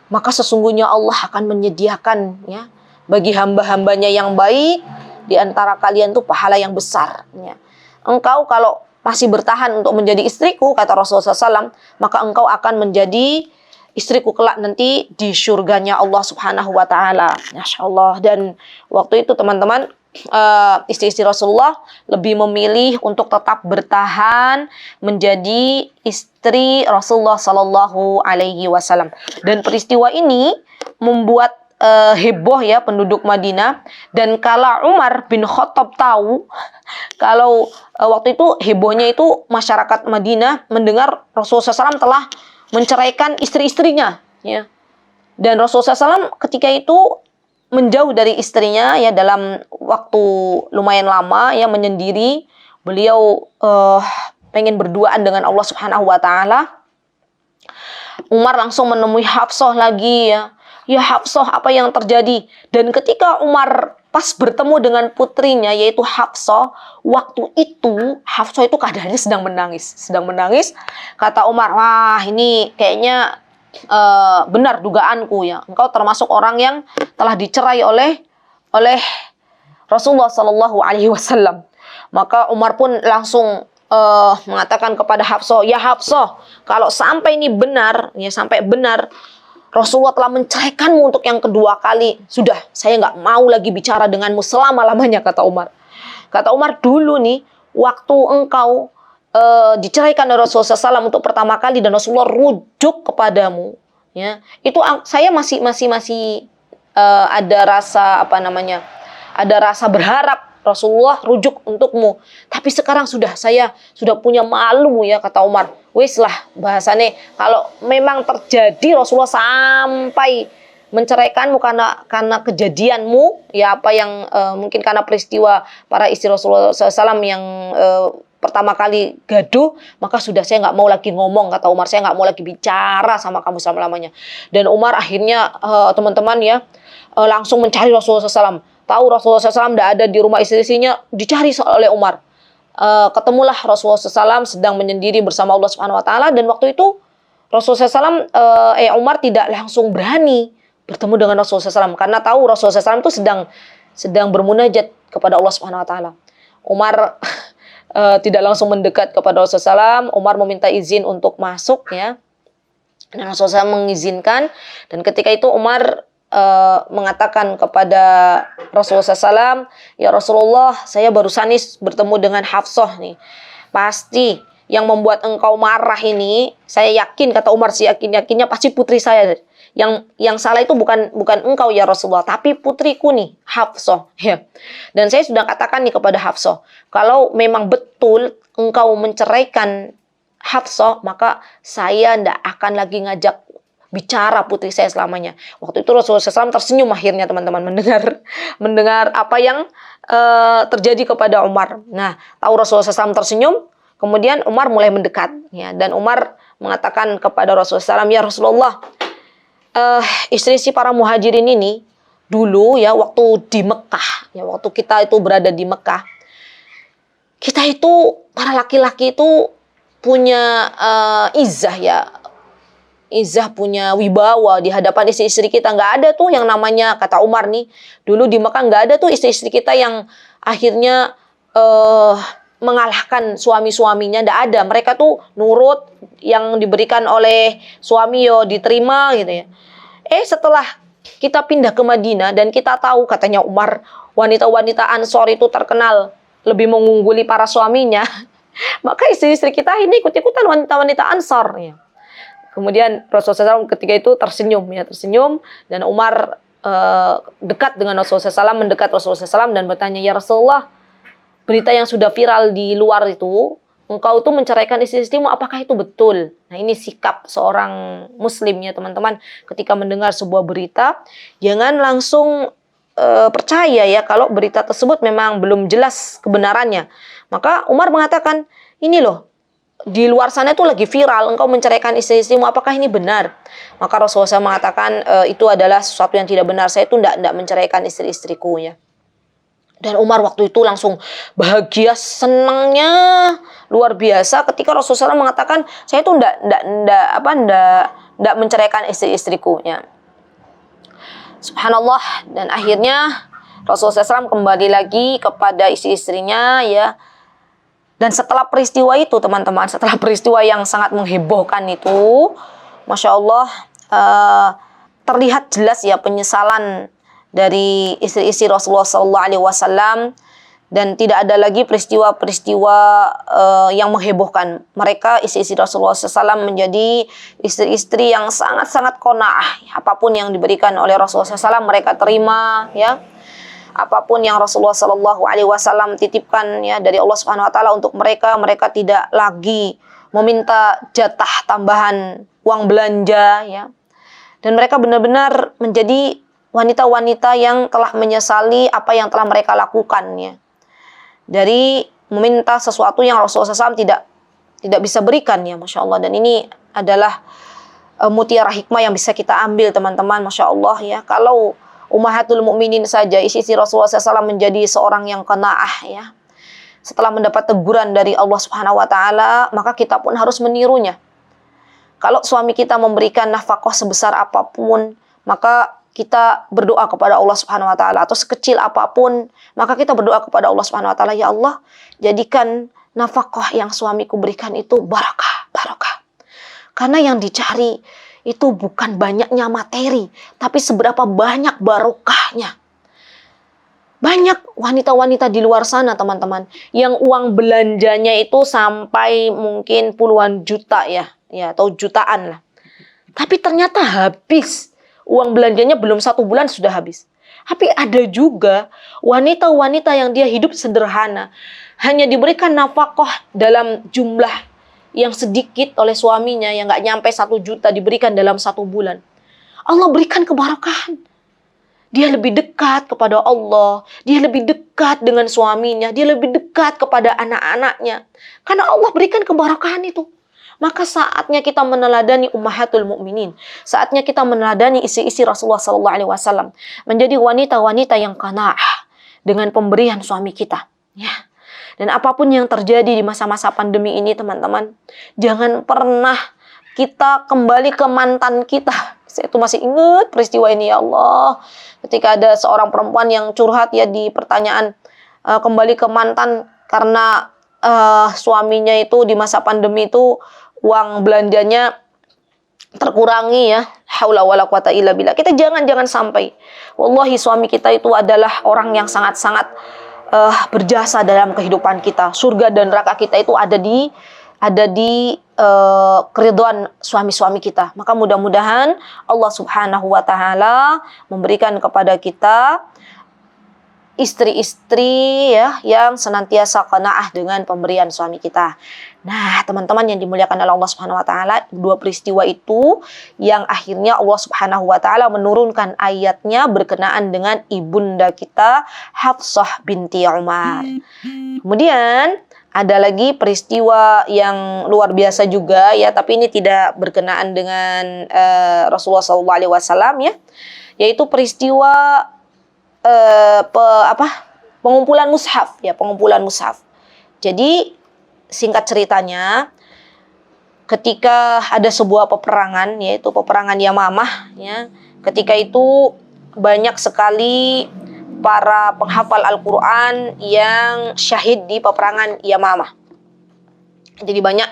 A: maka sesungguhnya Allah akan menyediakan, ya, bagi hamba-hambanya yang baik di antara kalian tuh pahala yang besar, ya. Engkau kalau masih bertahan untuk menjadi istriku, kata Rasulullah SAW, maka engkau akan menjadi istriku kelak nanti di surganya Allah Subhanahu Wa Taala. Masya Allah. Dan waktu itu, teman-teman, istri-istri Rasulullah lebih memilih untuk tetap bertahan menjadi istri Rasulullah Sallallahu Alaihi Wasallam. Dan peristiwa ini membuat heboh ya penduduk Madinah. Dan kala Umar bin Khattab tahu kalau waktu itu hebohnya itu masyarakat Madinah mendengar Rasulullah SAW telah menceraikan istri-istrinya ya. Dan Rasulullah SAW ketika itu menjauh dari istrinya ya dalam waktu lumayan lama ya, menyendiri. Beliau pengen berduaan dengan Allah Subhanahu wa taala. Umar langsung menemui Hafsah lagi ya. Ya Hafsah, apa yang terjadi? Dan ketika Umar pas bertemu dengan putrinya yaitu Hafsah, waktu itu Hafsah itu keadaannya sedang menangis. Kata Umar, wah ini kayaknya benar dugaanku ya. Engkau termasuk orang yang telah dicerai oleh Rasulullah Sallallahu Alaihi Wasallam. Maka Umar pun langsung mengatakan kepada Hafsah, ya Hafsah, kalau sampai ini benar, ya sampai benar Rasulullah telah menceraikanmu untuk yang kedua kali, sudah, saya nggak mau lagi bicara denganmu selama-lamanya, kata Umar. Kata Umar, dulu nih, waktu engkau diceraikan oleh Rasulullah SAW untuk pertama kali dan Rasulullah rujuk kepadamu, ya, itu saya masih ada rasa ada rasa berharap Rasulullah rujuk untukmu. Tapi sekarang saya sudah punya malu ya, kata Umar. Wis lah bahasane, kalau memang terjadi Rasulullah sampai menceraikanmu karena kejadianmu ya, apa yang mungkin karena peristiwa para istri Rasulullah SAW yang pertama kali gaduh, maka sudah saya nggak mau lagi ngomong, kata Umar, saya nggak mau lagi bicara sama kamu selama-lamanya. Dan Umar akhirnya teman-teman ya langsung mencari Rasulullah SAW. Tahu Rasulullah SAW tidak ada di rumah istri-istrinya, dicari oleh Umar. Ketemulah Rasulullah SAW sedang menyendiri bersama Allah Subhanahu Wa Taala, dan waktu itu Rasulullah SAW, Umar tidak langsung berani bertemu dengan Rasulullah SAW karena tahu Rasulullah SAW itu sedang bermunajat kepada Allah Subhanahu Wa Taala. Umar tidak langsung mendekat kepada Rasulullah SAW. Umar meminta izin untuk masuk ya, dan Rasulullah SAW mengizinkan. Dan ketika itu Umar mengatakan kepada Rasulullah SAW, ya Rasulullah, saya barusan nih bertemu dengan Hafsah nih. Pasti yang membuat engkau marah ini, saya yakin, kata Umar, sih yakinnya pasti putri saya. Yang salah itu bukan engkau ya Rasulullah, tapi putriku nih, Hafsah. Ya. Dan saya sudah katakan nih kepada Hafsah, kalau memang betul engkau menceraikan Hafsah, maka saya tidak akan lagi ngajak bicara putri saya selamanya. Waktu itu Rasulullah SAW tersenyum akhirnya, teman-teman, mendengar apa yang terjadi kepada Umar. Nah, tahu Rasulullah SAW tersenyum, kemudian Umar mulai mendekat. Ya, dan Umar mengatakan kepada Rasulullah SAW, ya Rasulullah, istri-istri para muhajirin ini dulu ya waktu di Mekah, ya waktu kita itu berada di Mekah, kita itu para laki-laki itu punya izzah ya. Izzah, punya wibawa di hadapan istri-istri kita. Nggak ada tuh yang namanya, kata Umar nih, dulu di Mekah nggak ada tuh istri-istri kita yang akhirnya mengalahkan suami-suaminya. Nggak ada. Mereka tuh nurut, yang diberikan oleh suami yo diterima gitu ya. Setelah kita pindah ke Madinah dan kita tahu, katanya Umar, wanita-wanita Ansor itu terkenal lebih mengungguli para suaminya, maka istri-istri kita ini ikut-ikutan wanita-wanita Ansor ya. Kemudian Rasulullah SAW ketika itu tersenyum, dan Umar dekat dengan Rasulullah SAW, mendekat Rasulullah SAW dan bertanya, ya Rasulullah, berita yang sudah viral di luar itu, engkau itu menceraikan istri-istrimu, apakah itu betul? Nah, ini sikap seorang muslim ya teman-teman, ketika mendengar sebuah berita, jangan langsung percaya ya kalau berita tersebut memang belum jelas kebenarannya. Maka Umar mengatakan, ini loh, di luar sana itu lagi viral, engkau menceraikan istri-istrimu, apakah ini benar? Maka Rasulullah SAW mengatakan, itu adalah sesuatu yang tidak benar, saya itu tidak menceraikan istri-istriku ya. Dan Umar waktu itu langsung bahagia, senangnya luar biasa ketika Rasulullah SAW mengatakan, saya itu tidak menceraikan istri-istriku ya. Subhanallah. Dan akhirnya Rasulullah SAW kembali lagi kepada istri-istrinya ya. Dan setelah peristiwa itu teman-teman, setelah peristiwa yang sangat menghebohkan itu, Masya Allah, terlihat jelas ya penyesalan dari istri-istri Rasulullah SAW Dan tidak ada lagi peristiwa-peristiwa yang menghebohkan. Mereka istri-istri Rasulullah SAW menjadi istri-istri yang sangat-sangat qanaah. Apapun yang diberikan oleh Rasulullah SAW mereka terima, ya. Apapun yang Rasulullah SAW titipkan ya dari Allah Subhanahu Wa Taala untuk mereka, mereka tidak lagi meminta jatah tambahan uang belanja, ya. Dan mereka benar-benar menjadi wanita-wanita yang telah menyesali apa yang telah mereka lakukan, ya. Dari meminta sesuatu yang Rasulullah SAW tidak bisa berikan, ya, Masya Allah. Dan ini adalah mutiara hikmah yang bisa kita ambil, teman-teman, Masya Allah, ya. Kalau Ummahatul Mukminin saja, istri Rasulullah SAW menjadi seorang yang qanaah, ya. Setelah mendapat teguran dari Allah Subhanahu Wa Taala, maka kita pun harus menirunya. Kalau suami kita memberikan nafkah sebesar apapun, maka kita berdoa kepada Allah Subhanahu Wa Taala, atau sekecil apapun, maka kita berdoa kepada Allah Subhanahu Wa Taala, ya Allah, jadikan nafkah yang suamiku berikan itu barakah, barakah. Karena yang dicari itu bukan banyaknya materi, tapi seberapa banyak barokahnya. Banyak wanita-wanita di luar sana, teman-teman, yang uang belanjanya itu sampai mungkin puluhan juta, ya, atau jutaan lah. Tapi ternyata habis. Uang belanjanya belum 1 bulan sudah habis. Tapi ada juga wanita-wanita yang dia hidup sederhana, hanya diberikan nafkah dalam jumlah yang sedikit oleh suaminya, yang nggak nyampe 1 juta, diberikan dalam 1 bulan. Allah berikan keberkahan. Dia lebih dekat kepada Allah, dia lebih dekat dengan suaminya, dia lebih dekat kepada anak-anaknya. Karena Allah berikan keberkahan itu. Maka saatnya kita meneladani Ummahatul Mukminin, saatnya kita meneladani istri-istri Rasulullah SAW, menjadi wanita-wanita yang qanaah dengan pemberian suami kita, ya. Dan apapun yang terjadi di masa-masa pandemi ini, teman-teman, jangan pernah kita kembali ke mantan kita. Saya itu masih ingat peristiwa ini, ya Allah, ketika ada seorang perempuan yang curhat, ya, di pertanyaan kembali ke mantan karena suaminya itu di masa pandemi itu uang belanjanya terkurangi, ya. Haula wala quwata illa billah. Kita jangan sampai. Wallahi suami kita itu adalah orang yang sangat-sangat berjasa dalam kehidupan kita. Surga dan neraka kita itu ada di keridhaan suami-suami kita. Maka mudah-mudahan Allah Subhanahu Wa Taala memberikan kepada kita istri-istri, ya, yang senantiasa qanaah dengan pemberian suami kita. Nah, teman-teman yang dimuliakan oleh Allah Subhanahu Wa Taala, 2 peristiwa itu yang akhirnya Allah Subhanahu Wa Taala menurunkan ayatnya berkenaan dengan ibunda kita Hafsah binti Umar. Kemudian ada lagi peristiwa yang luar biasa juga, ya, tapi ini tidak berkenaan dengan Rasulullah SAW, ya, yaitu peristiwa pengumpulan mushaf, ya, pengumpulan mushaf. Jadi singkat ceritanya, ketika ada sebuah peperangan, yaitu peperangan Yamamah, ya, ketika itu banyak sekali para penghafal Al-Quran yang syahid di peperangan Yamamah. Jadi banyak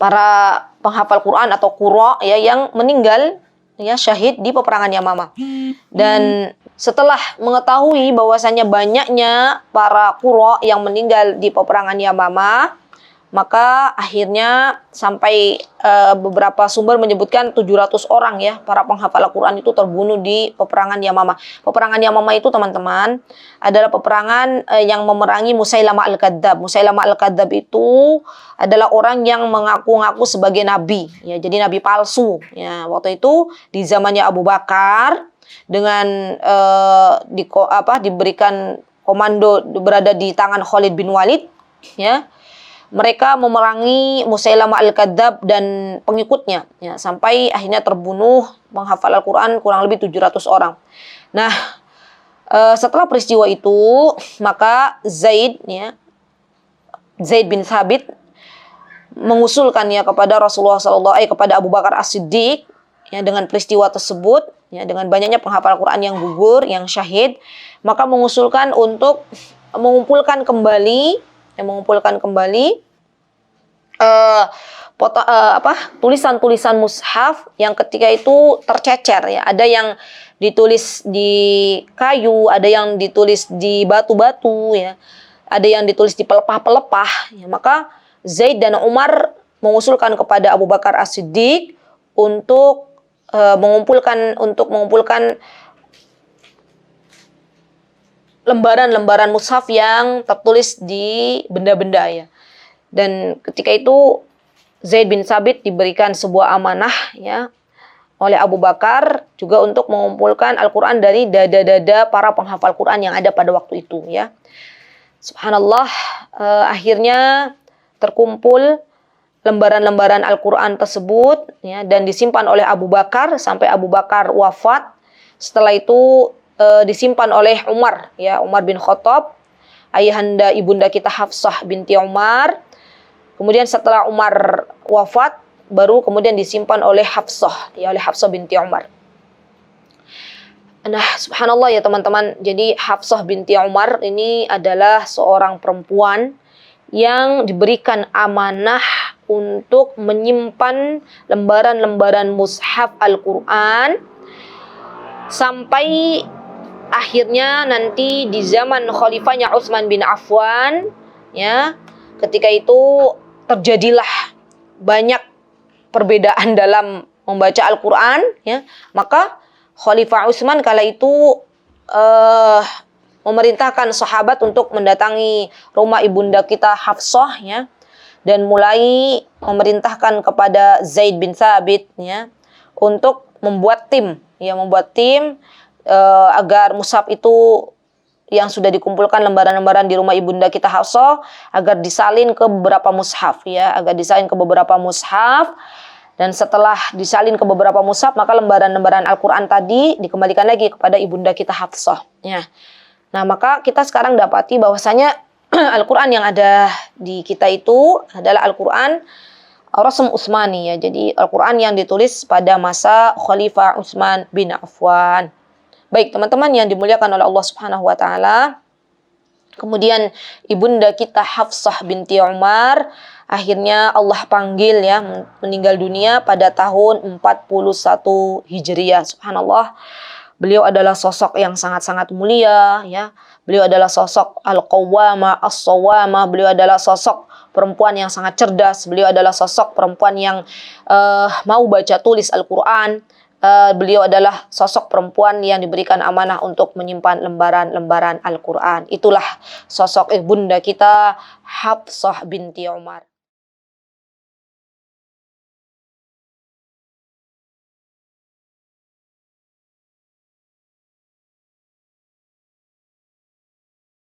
A: para penghafal Quran atau qurra, ya, yang meninggal, ya, syahid di peperangan Yamamah. Dan setelah mengetahui bahwasanya banyaknya para qurra yang meninggal di peperangan Yamamah, maka akhirnya sampai beberapa sumber menyebutkan 700 orang, ya, para penghafal Al-Quran itu terbunuh di peperangan Yamamah. Peperangan Yamamah itu, teman-teman, adalah peperangan yang memerangi Musailamah Al-Kadzab. Musailamah Al-Kadzab itu adalah orang yang mengaku-ngaku sebagai nabi, ya, jadi nabi palsu, ya. Waktu itu di zamannya Abu Bakar, dengan diberikan komando berada di tangan Khalid bin Walid, ya, mereka memerangi Musailamah Al-Kadzab dan pengikutnya, ya, sampai akhirnya terbunuh menghafal Al-Quran kurang lebih 700 orang. Nah, setelah peristiwa itu, maka Zaid bin Thabit mengusulkan, ya, kepada Rasulullah kepada Abu Bakar As-Siddiq, ya, dengan peristiwa tersebut, ya, dengan banyaknya penghafal Al-Quran yang gugur, yang syahid, maka mengusulkan untuk mengumpulkan kembali tulisan-tulisan mushaf yang ketika itu tercecer, ya. Ada yang ditulis di kayu, ada yang ditulis di batu-batu, ya. ada yang ditulis di pelepah-pelepah, ya, maka Zaid dan Umar mengusulkan kepada Abu Bakar As-Siddiq untuk mengumpulkan lembaran-lembaran mushaf yang tertulis di benda-benda, ya. Dan ketika itu Zaid bin Sabit diberikan sebuah amanah, ya, oleh Abu Bakar juga untuk mengumpulkan Al-Quran dari dada-dada para penghafal Quran yang ada pada waktu itu, ya. Subhanallah, akhirnya terkumpul lembaran-lembaran Al-Quran tersebut, ya, dan disimpan oleh Abu Bakar sampai Abu Bakar wafat. Setelah itu disimpan oleh Umar, ya, Umar bin Khattab, ayahanda ibunda kita Hafsah binti Umar. Kemudian setelah Umar wafat, baru kemudian disimpan oleh Hafsah, ya, oleh Hafsah binti Umar. Nah, subhanallah ya teman-teman, jadi Hafsah binti Umar ini adalah seorang perempuan yang diberikan amanah untuk menyimpan lembaran-lembaran mushaf Al-Quran sampai akhirnya nanti di zaman khalifahnya Utsman bin Affan, ya, ketika itu terjadilah banyak perbedaan dalam membaca Al-Quran, ya, maka Khalifah Utsman kala itu memerintahkan sahabat untuk mendatangi rumah ibunda kita Hafsah, ya, dan mulai memerintahkan kepada Zaid bin Thabit, ya, untuk membuat tim agar mushaf itu yang sudah dikumpulkan lembaran-lembaran di rumah ibunda kita Hafsah agar disalin ke beberapa mushaf, ya, Dan setelah disalin ke beberapa mushaf, maka lembaran-lembaran Al-Quran tadi dikembalikan lagi kepada ibunda kita Hafsah, ya. Nah, maka kita sekarang dapati bahwasanya Al-Quran yang ada di kita itu adalah Al-Quran Rasm Utsmani, ya. Jadi Al-Quran yang ditulis pada masa Khalifah Utsman bin Affan. Baik, teman-teman yang dimuliakan oleh Allah Subhanahu wa taala. Kemudian ibunda kita Hafsah binti Umar akhirnya Allah panggil, ya, meninggal dunia pada tahun 41 Hijriah. Subhanallah. Beliau adalah sosok yang sangat-sangat mulia, ya. Beliau adalah sosok al-qawwama, as-sawama. Beliau adalah sosok perempuan yang sangat cerdas. Beliau adalah sosok perempuan yang mau baca tulis Al-Quran. Beliau adalah sosok perempuan yang diberikan amanah untuk menyimpan lembaran-lembaran Al-Quran. Itulah sosok ibunda kita Hafsah binti Umar.